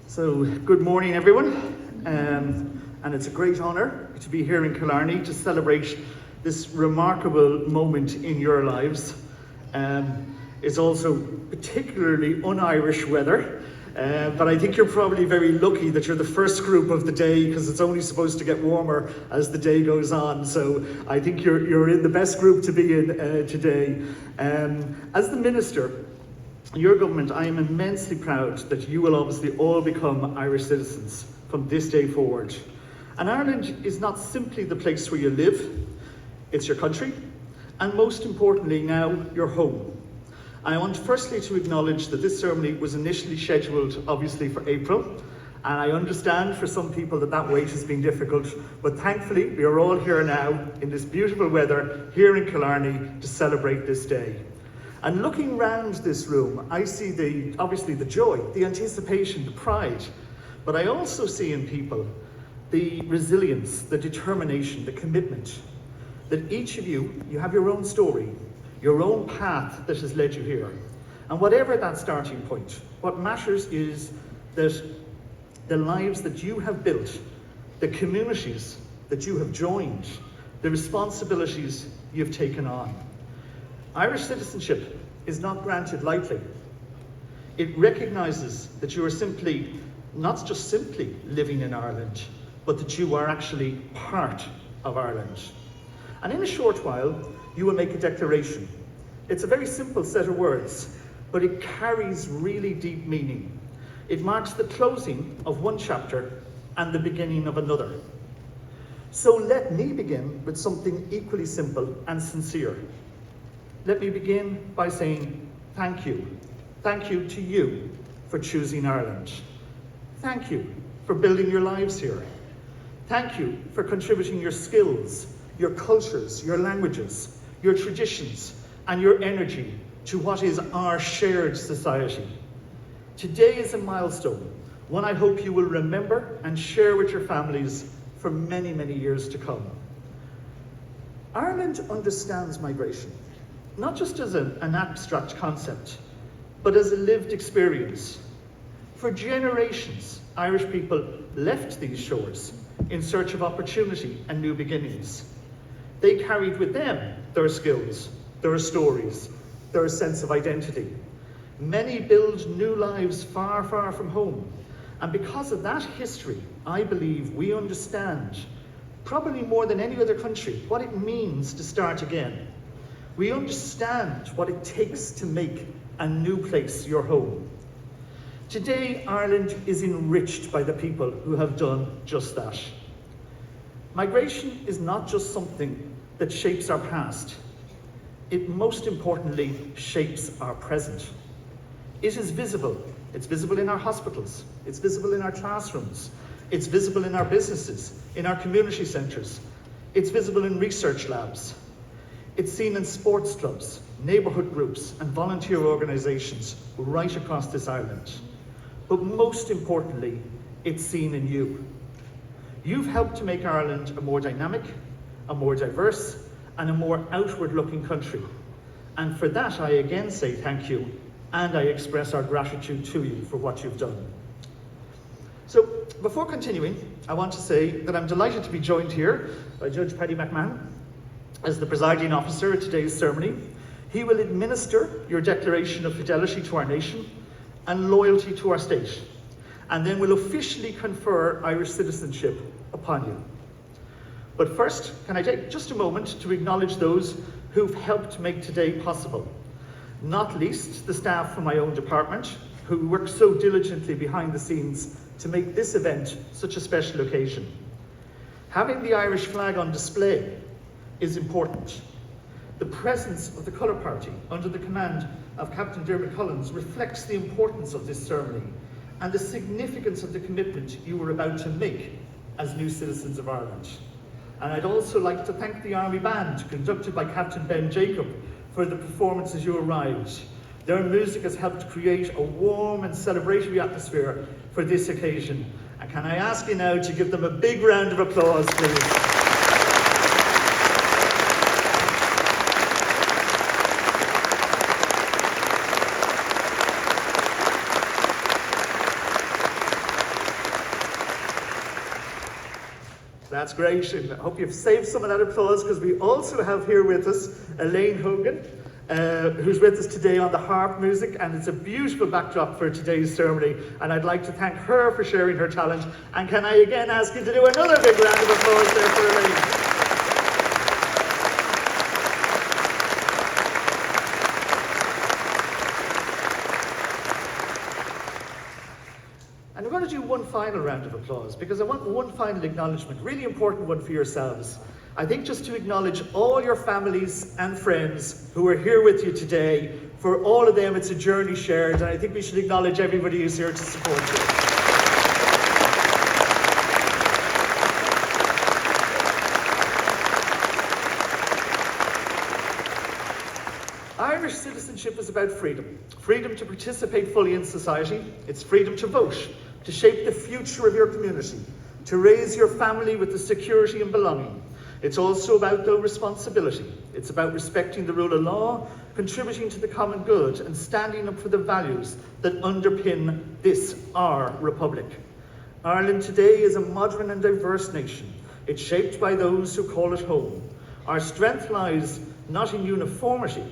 So, good morning everyone, and it's a great honour to be here in Killarney to celebrate this remarkable moment in your lives. It's also particularly un-Irish weather, but I think you're probably very lucky that you're the first group of the day, because it's only supposed to get warmer as the day goes on. So I think you're in the best group to be in today. As the Minister, your government, I am immensely proud that you will obviously all become Irish citizens from this day forward. And Ireland is not simply the place where you live, it's your country, and most importantly now, your home. I want firstly to acknowledge that this ceremony was initially scheduled obviously for April, and I understand for some people that wait has been difficult, but thankfully we are all here now in this beautiful weather here in Killarney to celebrate this day. And looking round this room, I see obviously the joy, the anticipation, the pride, but I also see in people the resilience, the determination, the commitment, that each of you have your own story, your own path that has led you here. And whatever that starting point, what matters is that the lives that you have built, the communities that you have joined, the responsibilities you've taken on. Irish citizenship is not granted lightly. It recognises that you are not just simply living in Ireland, but that you are actually part of Ireland. And in a short while, you will make a declaration. It's a very simple set of words, but it carries really deep meaning. It marks the closing of one chapter and the beginning of another. So let me begin with something equally simple and sincere. Let me begin by saying thank you. Thank you to you for choosing Ireland. Thank you for building your lives here. Thank you for contributing your skills, your cultures, your languages, your traditions, and your energy to what is our shared society. Today is a milestone, one I hope you will remember and share with your families for many, many years to come. Ireland understands migration, not just as an abstract concept, but as a lived experience. For generations, Irish people left these shores in search of opportunity and new beginnings. They carried with them their skills, their stories, their sense of identity. Many build new lives far, far from home. And because of that history, I believe we understand, probably more than any other country, what it means to start again. We understand what it takes to make a new place your home. Today, Ireland is enriched by the people who have done just that. Migration is not just something that shapes our past. It most importantly shapes our present. It is visible. It's visible in our hospitals. It's visible in our classrooms. It's visible in our businesses, in our community centres. It's visible in research labs. It's seen in sports clubs, neighbourhood groups, and volunteer organisations right across this island. But most importantly, it's seen in you. You've helped to make Ireland a more dynamic, a more diverse, and a more outward-looking country. And for that, I again say thank you, and I express our gratitude to you for what you've done. So, before continuing, I want to say that I'm delighted to be joined here by Judge Paddy McMahon as the presiding officer at today's ceremony. He will administer your declaration of fidelity to our nation and loyalty to our state, and then will officially confer Irish citizenship upon you. But first, can I take just a moment to acknowledge those who've helped make today possible, not least the staff from my own department, who work so diligently behind the scenes to make this event such a special occasion. Having the Irish flag on display is important. The presence of the Colour Party under the command of Captain Dermot Collins reflects the importance of this ceremony and the significance of the commitment you were about to make as new citizens of Ireland. And I'd also like to thank the Army Band, conducted by Captain Ben Jacob, for the performance as you arrived. Their music has helped create a warm and celebratory atmosphere for this occasion. And can I ask you now to give them a big round of applause, please? That's great, and I hope you've saved some of that applause, because we also have here with us Elaine Hogan, who's with us today on the harp music, and it's a beautiful backdrop for today's ceremony, and I'd like to thank her for sharing her talent. And can I again ask you to do another big round of applause there for Elaine? And I'm going to do one final round of applause, because I want one final acknowledgement, really important one for yourselves. I think just to acknowledge all your families and friends who are here with you today. For all of them, it's a journey shared, and I think we should acknowledge everybody who's here to support you. Irish citizenship is about freedom. Freedom to participate fully in society. It's freedom to vote, to shape the future of your community, to raise your family with the security and belonging. It's also about, though, responsibility. It's about respecting the rule of law, contributing to the common good, and standing up for the values that underpin this, our republic. Ireland today is a modern and diverse nation. It's shaped by those who call it home. Our strength lies not in uniformity,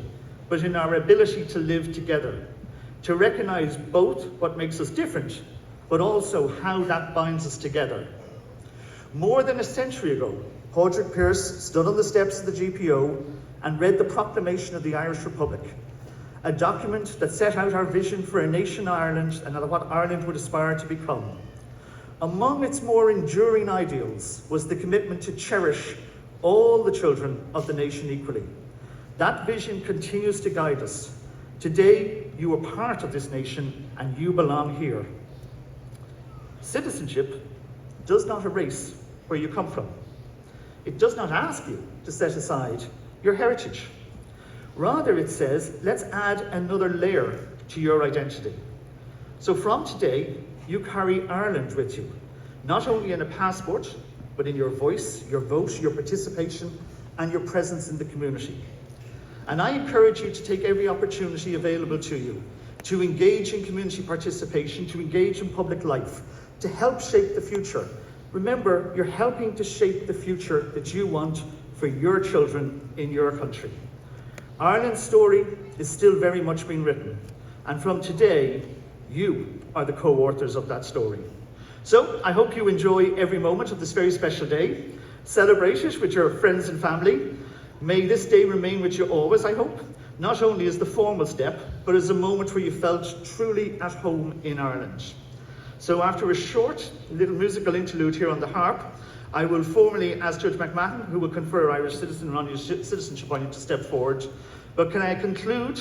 but in our ability to live together, to recognise both what makes us different, but also how that binds us together. More than a century ago, Padraig Pearse stood on the steps of the GPO and read the Proclamation of the Irish Republic, a document that set out our vision for a nation Ireland and what Ireland would aspire to become. Among its more enduring ideals was the commitment to cherish all the children of the nation equally. That vision continues to guide us. Today, you are part of this nation and you belong here. Citizenship does not erase where you come from. It does not ask you to set aside your heritage. Rather, it says, let's add another layer to your identity. So from today, you carry Ireland with you, not only in a passport, but in your voice, your vote, your participation, and your presence in the community. And I encourage you to take every opportunity available to you, to engage in community participation, to engage in public life, to help shape the future. Remember, you're helping to shape the future that you want for your children in your country. Ireland's story is still very much being written, and from today, you are the co-authors of that story. So I hope you enjoy every moment of this very special day. Celebrate it with your friends and family. May this day remain with you always, I hope, not only as the formal step, but as a moment where you felt truly at home in Ireland. So after a short little musical interlude here on the harp, I will formally ask Judge McMahon, who will confer Irish citizenship on you, to step forward. But can I conclude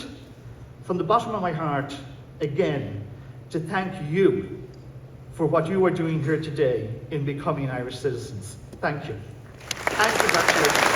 from the bottom of my heart again to thank you for what you are doing here today in becoming Irish citizens. Thank you. And congratulations.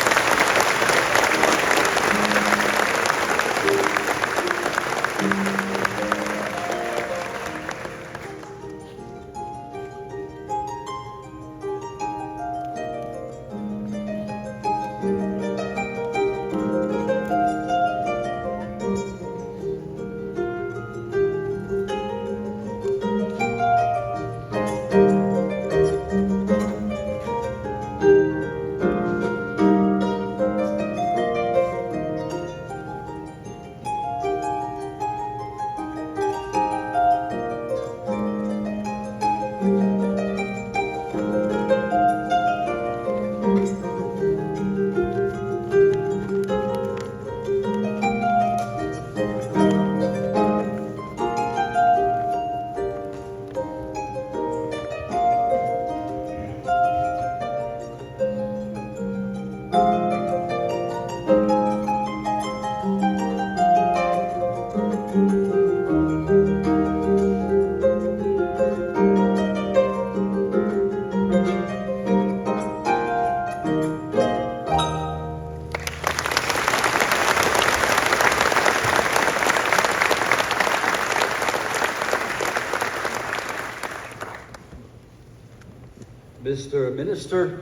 Mr. Minister,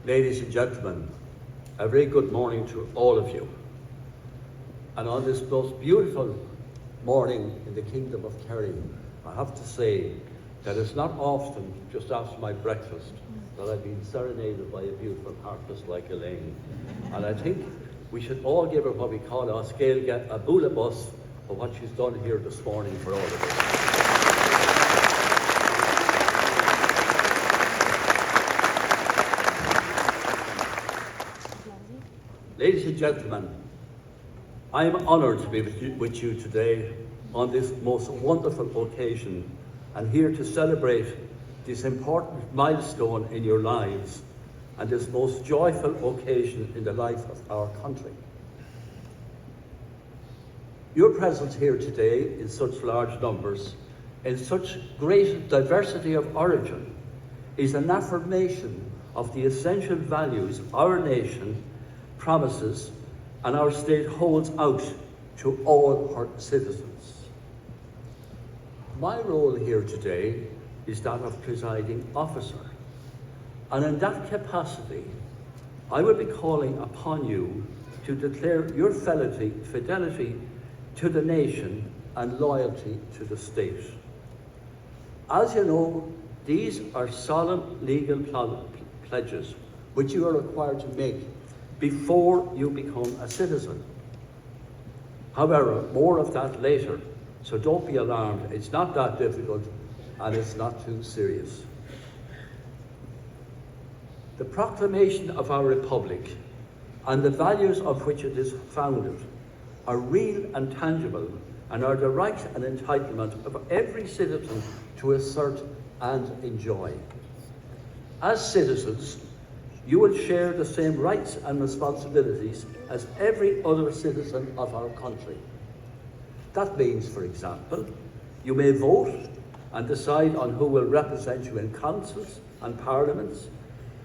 ladies and gentlemen, a very good morning to all of you. And on this most beautiful morning in the Kingdom of Kerry, I have to say, that it's not often, just after my breakfast, that I've been serenaded by a beautiful harpist like Elaine. And I think we should all give her what we call a scale get a bula bus for what she's done here this morning for all of us. Ladies and gentlemen, I am honoured to be with you today on this most wonderful occasion and here to celebrate this important milestone in your lives and this most joyful occasion in the life of our country. Your presence here today in such large numbers, in such great diversity of origin, is an affirmation of the essential values our nation promises and our state holds out to all her citizens. My role here today is that of presiding officer, and in that capacity, I will be calling upon you to declare your fidelity to the nation and loyalty to the state. As you know, these are solemn legal pledges which you are required to make before you become a citizen. However, more of that later, so don't be alarmed. It's not that difficult and it's not too serious. The proclamation of our republic and the values of which it is founded are real and tangible and are the right and entitlement of every citizen to assert and enjoy. As citizens, you will share the same rights and responsibilities as every other citizen of our country. That means, for example, you may vote and decide on who will represent you in councils and parliaments,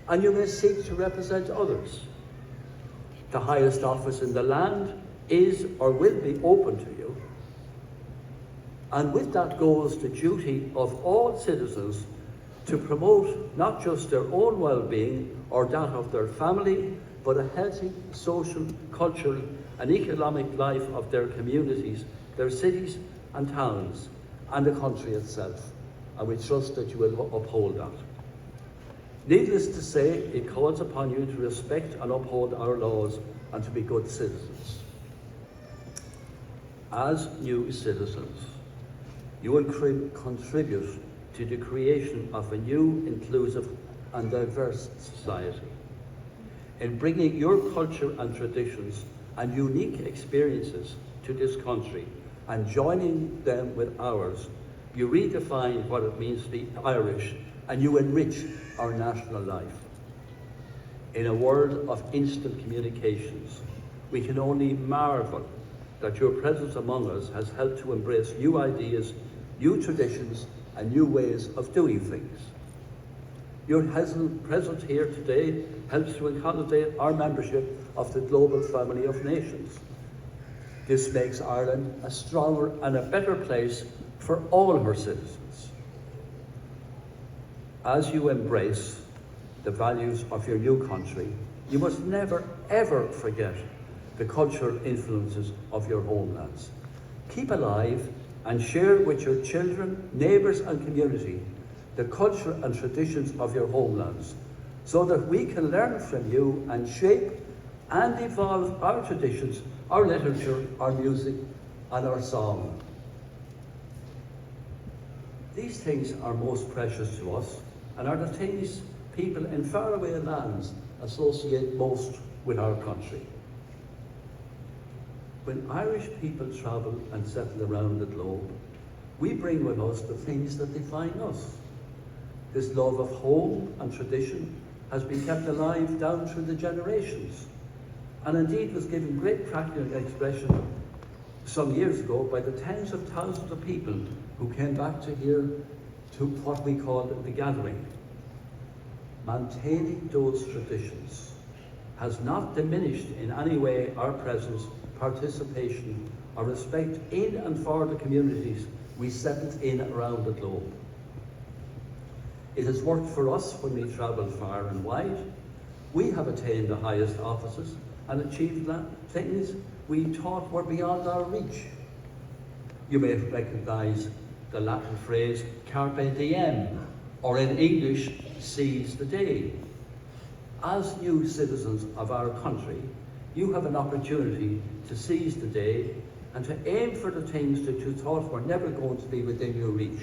and you may seek to represent others. The highest office in the land is or will be open to you. And with that goes the duty of all citizens to promote not just their own well-being or that of their family, but a healthy social, cultural and economic life of their communities, their cities and towns, and the country itself. And we trust that you will uphold that. Needless to say, it calls upon you to respect and uphold our laws and to be good citizens. As new citizens, you will contribute to the creation of a new, inclusive and diverse society. In bringing your culture and traditions and unique experiences to this country and joining them with ours, you redefine what it means to be Irish and you enrich our national life. In a world of instant communications, we can only marvel that your presence among us has helped to embrace new ideas, new traditions, and new ways of doing things. Your presence here today helps to accommodate our membership of the global family of nations. This makes Ireland a stronger and a better place for all her citizens. As you embrace the values of your new country, you must never, ever forget the cultural influences of your homelands. Keep alive and share with your children, neighbours and community the culture and traditions of your homelands so that we can learn from you and shape and evolve our traditions, our literature, our music and our song. These things are most precious to us and are the things people in faraway lands associate most with our country. When Irish people travel and settle around the globe, we bring with us the things that define us. This love of home and tradition has been kept alive down through the generations, and indeed was given great practical expression some years ago by the tens of thousands of people who came back to here to what we call the gathering. Maintaining those traditions has not diminished in any way our presence, participation or respect in and for the communities we settled in around the globe. It has worked for us when we travel far and wide. We have attained the highest offices and achieved things we thought were beyond our reach. You may recognize the Latin phrase carpe diem, or in English, seize the day. As new citizens of our country, you have an opportunity to seize the day and to aim for the things that you thought were never going to be within your reach.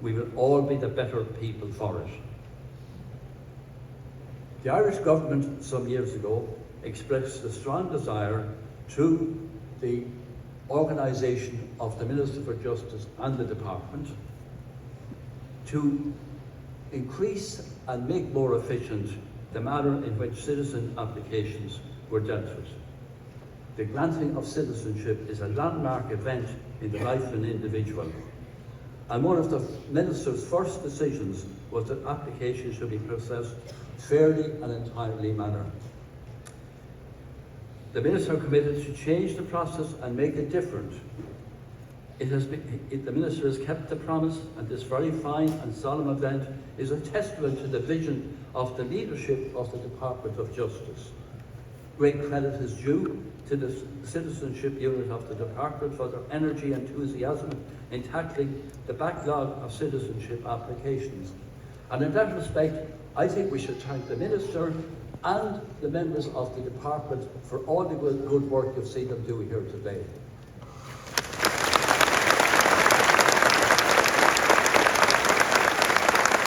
We will all be the better people for it. The Irish government some years ago expressed a strong desire through the organisation of the Minister for Justice and the Department to increase and make more efficient the manner in which citizen applications were dealt with. The granting of citizenship is a landmark event in the life of an individual, and one of the Minister's first decisions was that applications should be processed fairly and in a timely manner. The Minister committed to change the process and make it different. The Minister has kept the promise, and this very fine and solemn event is a testament to the vision of the leadership of the Department of Justice. Great credit is due to the Citizenship Unit of the Department for their energy and enthusiasm in tackling the backlog of citizenship applications. And in that respect, I think we should thank the Minister and the members of the Department for all the good work you've seen them do here today.